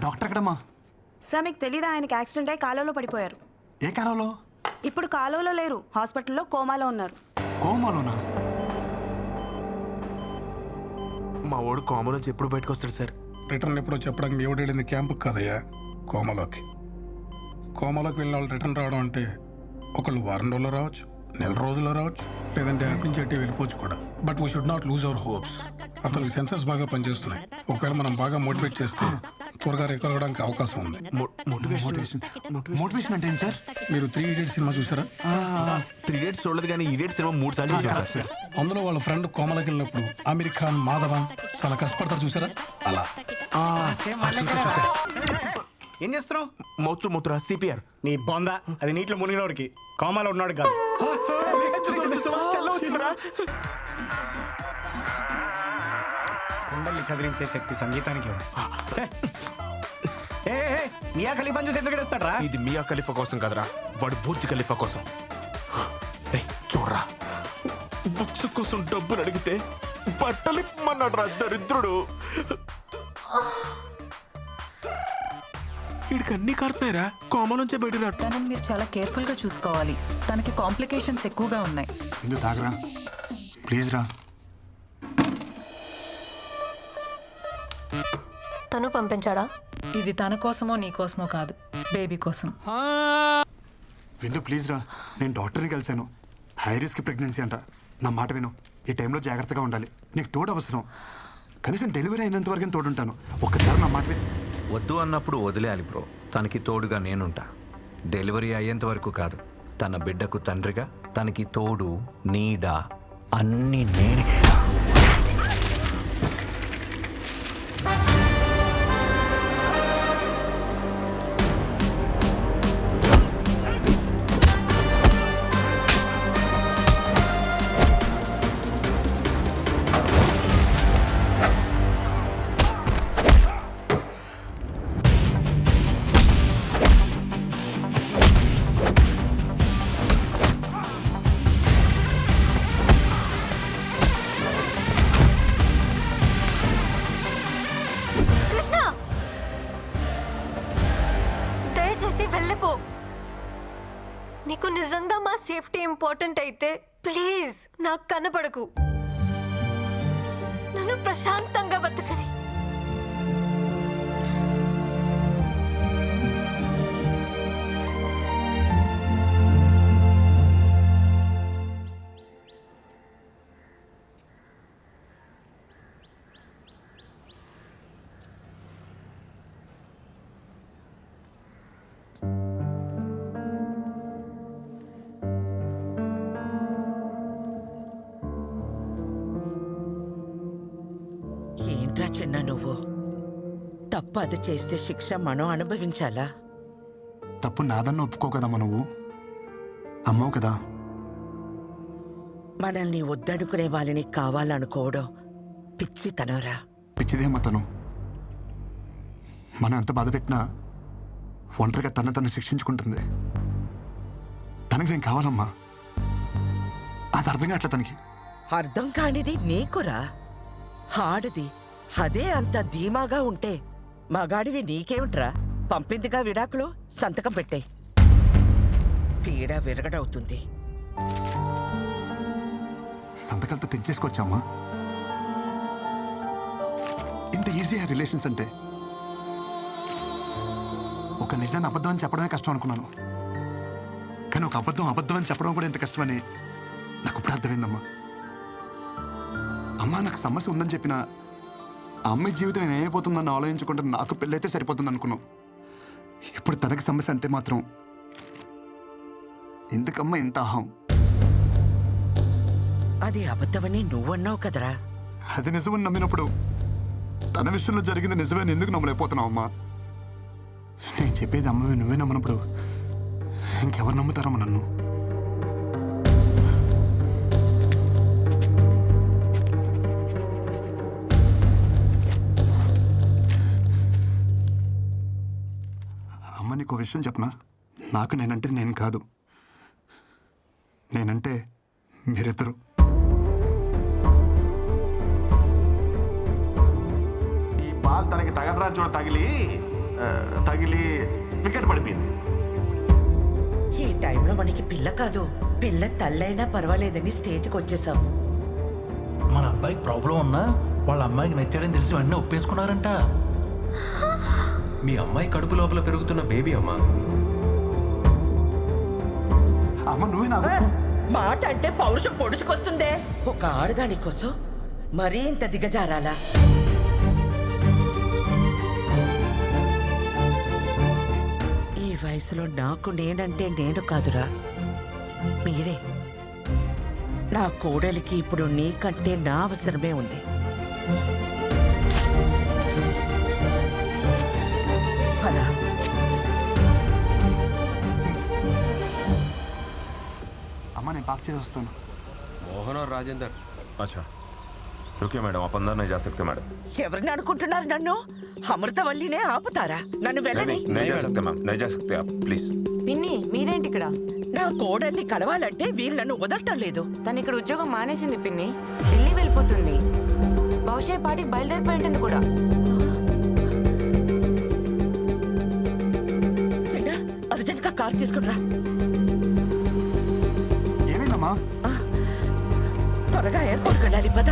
Doctor ఎక్కడమ్మా? Sir మీకు తెలీదా, ఆయనకి యాక్సిడెంట్ అయి కాలువలో పడిపోయారు. ఏ కాలంలో? ఇప్పుడు కాలువలో లేరు, హాస్పిటల్లో కోమాలో ఉన్నారు. కోమాలోనా? మా వాడు కోమా నుంచి ఎప్పుడు బయటకు వస్తాడు సార్? రిటర్న్ ఎప్పుడో చెప్పడానికి మీ ఎవడు వెళ్ళింది క్యాంపుకి కదయ్యా, కోమలోకి. కోమలోకి వెళ్ళిన వాళ్ళు రిటర్న్ రావడం అంటే ఒకళ్ళు వారం రోజుల్లో రావచ్చు, నెల రోజుల్లో రావచ్చు, లేదంటే అటు నుంచి అట్టే వెళ్ళిపోవచ్చు కూడా. But we should not lose our hopes. అతనికి సెన్సెస్ బాగా పనిచేస్తున్నాయి. ఒకవేళ మనం బాగా మోటివేట్ చేస్తే త్వరగా రికవర్ అవడానికి అవకాశం ఉంది. మోటివేషన్ అంటే ఏంటి సార్? మీరు 3 Idiots సినిమా చూసారా? 3 Idiots చూడలేదు, కానీ Idiots సినిమా 3 సార్లు చూసాను సార్. అందులో వాళ్ళ ఫ్రెండ్ కోమలకి వెళ్ళినప్పుడు ఆమిర్ ఖాన్, మాధవన్ చాలా కష్టపడతారు చూసారా? అలా చూసా. ఏం చేస్తున్నావు? మూత్ర సిపిఆర్. నీ బొంద, అది నీటిలో మునిగినోడికి, కోమాలో ఉన్నాడు కాదు. కుండల్ని కదిలించే శక్తి సంగీతానికి ఉంది. మియా ఖలీఫాని చూసి ఎందుకు ఏడుస్తాడు రా? ఇది మియా ఖలీఫా కోసం కదరా, వాడు బుర్జ్ ఖలీఫా కోసం. చూడరా, బుక్స్ కోసం డబ్బులు అడిగితే బట్టలు ఇమ్మన్నాడు రా దరిద్రుడు. వీడికి అన్ని కారుతున్నాయిరా, కోమా నుంచే బయట రాడు. తనని మీరు చాలా కేర్ఫుల్ గా చూసుకోవాలి, తనకి కాంప్లికేషన్స్ ఎక్కువగా ఉన్నాయి. ఎందుకు తాగరా ప్లీజ్ రా. తను పంపించాడా? ఇది తన కోసమో నీ కోసమో కాదు, బేబీ కోసం. విందు ప్లీజ్ రా, నేను డాక్టర్ని కలిశాను. హై రిస్క్ ప్రెగ్నెన్సీ అంట. నా మాట విను, ఈ టైంలో జాగ్రత్తగా ఉండాలి. నీకు తోడు అవసరం, కనీసం డెలివరీ అయినంత వరకు తోడుంటాను. ఒక్కసారి నా మాట విను. వద్దు అన్నప్పుడు వదిలేయాలి బ్రో. తనకి తోడుగా నేనుంటా. డెలివరీ అయ్యేంత వరకు కాదు, తన బిడ్డకు తండ్రిగా, తనకి తోడు, నీడ అన్నీ నేనే. కృష్ణ, దయచేసి వెళ్ళిపో. నీకు నిజంగా మా సేఫ్టీ ఇంపార్టెంట్ అయితే ప్లీజ్ నాకు కనపడకు. నన్ను ప్రశాంతంగా బతకని. ఏంట్రా చిన్న నువ్వు? తప్పు అది చేస్తే శిక్ష మనం అనుభవించాలా? తప్పు నాదన్న ఒప్పుకో కదమ్మా, నువ్వు అమ్మవు కదా. మనల్ని వద్దనుకునే వాళ్ళని కావాలనుకోవడం పిచ్చితనరా. పిచ్చిదేమ్మా తను. మనం ఎంత బాధ పెట్టినా ఒంటరిగా తను శిక్షించుకుంటుంది. తనకి నేను కావాలమ్మా, అది అర్థం కావట్లే తనకి. అర్థం కానిది నీకురా. ఆడది అదే అంత ధీమాగా ఉంటే మగాడివి నీకేమిట్రా? పంపిందిగా విడాకులు, సంతకం పెట్టే. పీడ విరగడవుతుంది. సంతకాలతో తెచ్చేసుకోవచ్చమ్మా. ఇంత ఈజీ ఆ రిలేషన్స్ అంటే. ఒక నిజాన్ని అబద్ధం అని చెప్పడమే కష్టం అనుకున్నాను, కానీ ఒక అబద్ధం అని చెప్పడం కూడా ఎంత కష్టమని నాకు ఇప్పుడు అర్థమైందమ్మా. అమ్మా నాకు సమస్య ఉందని చెప్పినా ఆ అమ్మాయి జీవితం ఏమైపోతుందని ఆలోచించుకుంటే నాకు పెళ్ళైతే సరిపోతుంది అనుకున్నాం. ఇప్పుడు తనకి సమస్య అంటే మాత్రం ఎందుకమ్మా ఇంత అహం? అది అబద్ధమని నువ్వన్నావు కదరా. అది నిజమని నమ్మినప్పుడు తన విషయంలో జరిగింది నిజమని ఎందుకు నమ్మలేకపోతున్నావు అమ్మా? నేను చెప్పేది అమ్మవి నువ్వే నమ్మనప్పుడు ఇంకెవరు నమ్ముతారమ్మా నన్ను? అమ్మ నీకు విషయం చెప్పనా? నాకు నేనంటే నేను కాదు, నేనంటే మీరిద్దరు. ఈ బాల్ తనకి తగలరా చూడ తగిలి తగిలి వికెట్ పడిపోయింది. ఈ టైంలో మనకి పిల్ల కాదు, పిల్ల తల్లైనా పర్వాలేదని స్టేజ్కి వచ్చేసాం. మన అబ్బాయికి ప్రాబ్లం ఉన్నా వాళ్ళ అమ్మాయికి నచ్చాడని తెలిసి వెంటనే ఒప్పేసుకున్నారంట. మీ అమ్మాయి కడుపు లోపల పెరుగుతున్న బేబీ అమ్మా. అమ్మ నువ్వే నాకు మాట అంటే పౌరుషం పొడుచుకొస్తుందే. ఒక ఆడదాని కోసం మరీ ఇంత దిగజారాలా? ఈ వయసులో నాకు నేనంటే నేను కాదురా, మీరే. నా కోడలికి ఇప్పుడు నీకంటే నా అవసరమే ఉంది. పద. అమ్మ నేను పాక్ చేసి వస్తాను. मोहन और राजेंद्र। अच्छा रुकिए मैडम, आप अंदर नहीं जा सकते मैडम। ఎవరిని అనుకుంటున్నారు నన్ను? అమృతవల్లినే ఆపుతారా? నన్ను వెళ్ళని. नहीं जा सकते मैम, नहीं जा सकते आप प्लीज। పిన్ని మీరేంటి ఇక్కడ? నా కోడల్ని కలవాలంటే వీళ్ళు నన్ను వదలటం లేదు. తను ఇక్కడ ఉద్యోగం మానేసింది పిన్ని, ఢిల్లీ వెళ్ళిపోతుంది. బహుశా ఈ పాటికి బయలుదేరిపోయి ఉంటుంది కూడా. చిన్న అర్జెంట్ గా కార్ తీసుకునిరా. ఏమైందమ్మా? త్వరగా ఎయిర్పోర్ట్కి వెళ్ళాలి, పద.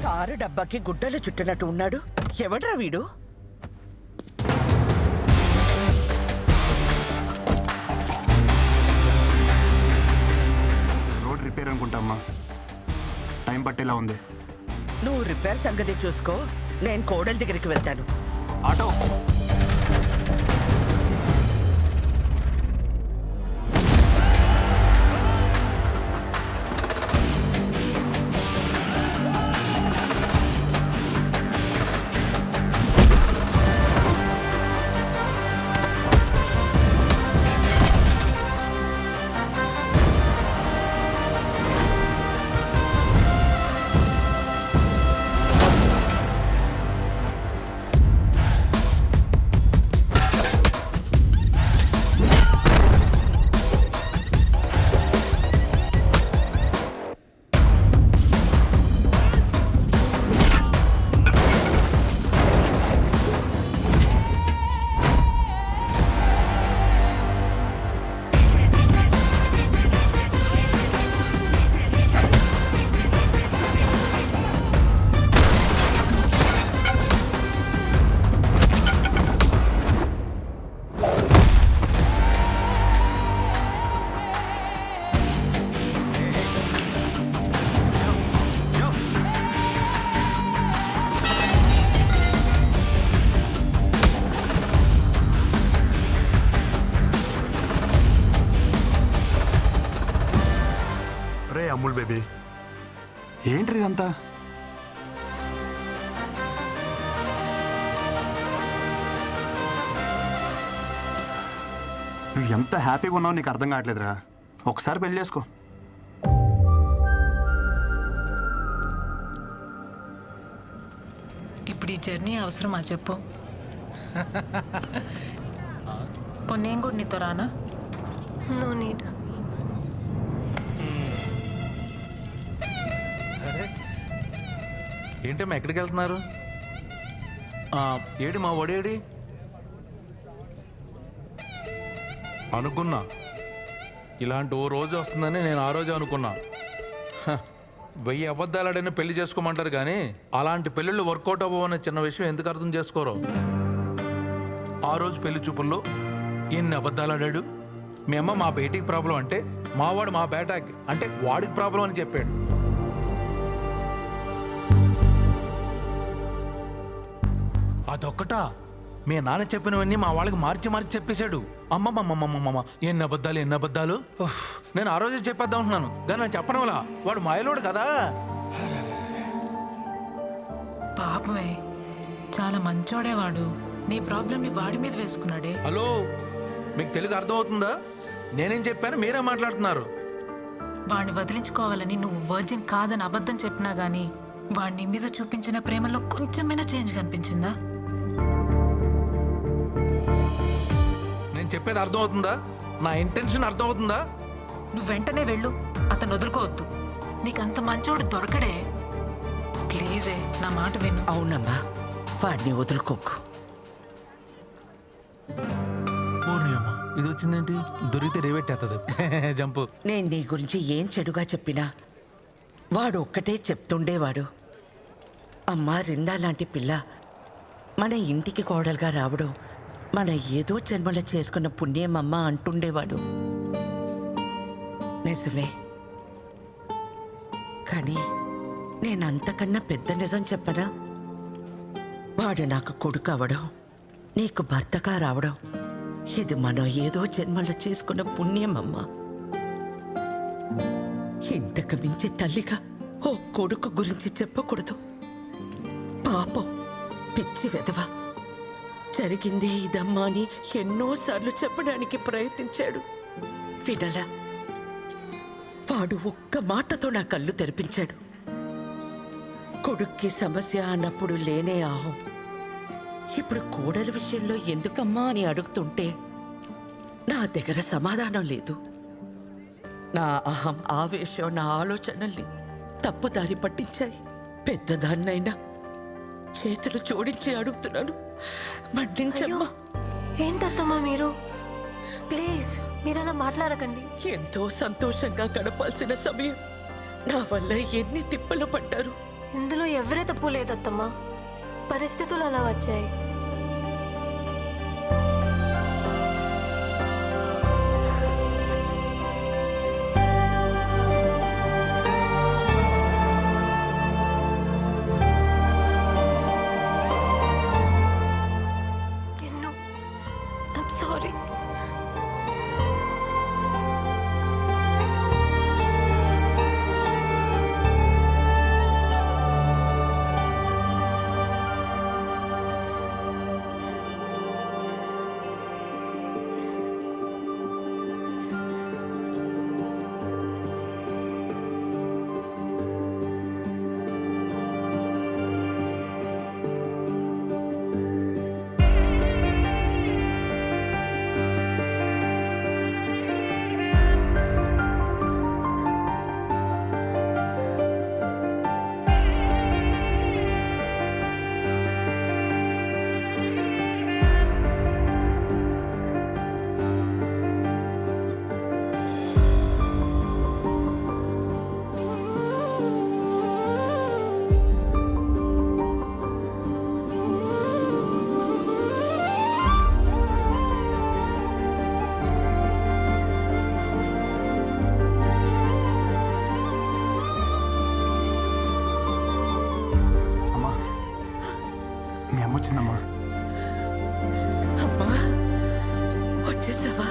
కారు డబ్బాకి గుడ్డలు చుట్టినట్టు ఉన్నాడు. ఎవడ్రా వీడు? రోడ్ రిపేర్ అనుకుంటామ్మా, టైం పట్టేలా ఉంది. నువ్వు రిపేర్ సంగతి చూసుకో, నేను కోడల దగ్గరికి వెళ్తాను. ఆటో అమూల్ బేబీ, ఏంటి ఇదంతా? నువ్వు ఎంత హ్యాపీగా ఉన్నావు నీకు అర్థం కావట్లేదురా. ఒకసారి పెళ్లి చేసుకో. ఇప్పుడు ఈ జర్నీ అవసరమా చెప్పు? నేను కూడా నీతో రానా? No need. ఏంటమ్మా ఎక్కడికి వెళ్తున్నారు? ఏడి మా ఒడేడి అనుకున్నా. ఇలాంటి ఓ రోజు వస్తుందని నేను ఆ రోజు అనుకున్నా. 1000 అబద్ధాలాడని పెళ్లి చేసుకోమంటారు కానీ అలాంటి పెళ్ళిళ్ళు వర్కౌట్ అవ్వవనే చిన్న విషయం ఎందుకు అర్థం చేసుకోరు? ఆ రోజు పెళ్లి చూపుల్లో ఎన్ని అబద్ధాలాడాడు. మీ అమ్మ మా బేటీకి ప్రాబ్లం అంటే మావాడు మా బేటాకి అంటే వాడికి ప్రాబ్లం అని చెప్పాడు. అదొక్కటా? మీ నాన్న చెప్పినవన్నీ మా వాళ్ళకి మార్చి మార్చి చెప్పేశాడు. అమ్మమ్మమ్మమ్మమ్మ ఎన్ని అబద్ధాలు. నేను ఆ రోజే చెప్పేద్దాం అంటున్నాను కానీ నేను చెప్పడం వల్ల వాడు మాయలోడు కదా. పాపమే, చాలా మంచోడేవాడు. నీ ప్రాబ్లమ్ని వాడి మీద వేసుకున్నాడే. హలో, మీకు తెలుగు అర్థమవుతుందా? నేనేం చెప్పాను మీరే మాట్లాడుతున్నారు. వాడిని వదిలించుకోవాలని నువ్వు వర్జిన్ కాదని అబద్ధం చెప్పినా గానీ వాడి మీద చూపించిన ప్రేమలో కొంచెమైనా చేంజ్ కనిపించిందా? నేను చెప్పేది అర్థమవుతుందా? నా ఇంటెన్షన్ అర్థమవుతుందా? నువ్వు వెంటనే వెళ్ళు, అతను వదులుకోవద్దు. నీకంత మంచోడు దొరకడే. ప్లీజే నా మాట విను. అవునమ్మా, వాడిని వదులుకోకు. ఓర్ని అమ్మ, ఇది వచ్చిందేంటి? దొరికితే రేవెట్టేస్తుంది. జంపు. నేను నీ గురించి ఏం చెడుగా చెప్పినా వాడు ఒక్కటే చెప్తుండేవాడు. అమ్మా రిందా లాంటి పిల్ల మన ఇంటికి కోడలుగా రావడం మన ఏదో జన్మలో చేసుకున్న పుణ్యం అమ్మ అంటుండేవాడు. నిజమే, కానీ నేనంతకన్నా పెద్ద నిజం చెప్పనా? వాడు నాకు కొడుకు అవడం, నీకు భర్తగా రావడం ఇది మనం ఏదో జన్మలో చేసుకున్న పుణ్యం అమ్మా. ఇంతకు మించి తల్లిగా ఓ కొడుకు గురించి చెప్పకూడదు. పాపం, పిచ్చి వెధవ, జరిగింది ఇదమ్మా అని ఎన్నోసార్లు చెప్పడానికి ప్రయత్నించాడు. వినలా. వాడు ఒక్క మాటతో నా కళ్ళు తెరిపించాడు. కొడుక్కి సమస్య అన్నప్పుడు లేనే ఆహం ఇప్పుడు కోడలి విషయంలో ఎందుకమ్మా అని అడుగుతుంటే నా దగ్గర సమాధానం లేదు. నా అహం, ఆవేశం, నా ఆలోచనల్ని తప్పుదారి పట్టించాయి. పెద్దదాన్నైనా చేతులు జోడించి అడుగుతున్నాను, మన్నించమ్మా. ఏంటత్తమ్మా మీరు? ప్లీజ్ మీరు అలా మాట్లాడకండి. ఎంతో సంతోషంగా గడపాల్సిన సమయం నా వల్ల ఎన్ని తిప్పలు పడ్డారు. ఇందులో ఎవరే తప్పు లేదత్తమ్మా, పరిస్థితులు అలా వచ్చాయి. సారీ. మీ అమ్మ వచ్చిందమ్మా. అమ్మా, వచ్చేసావా?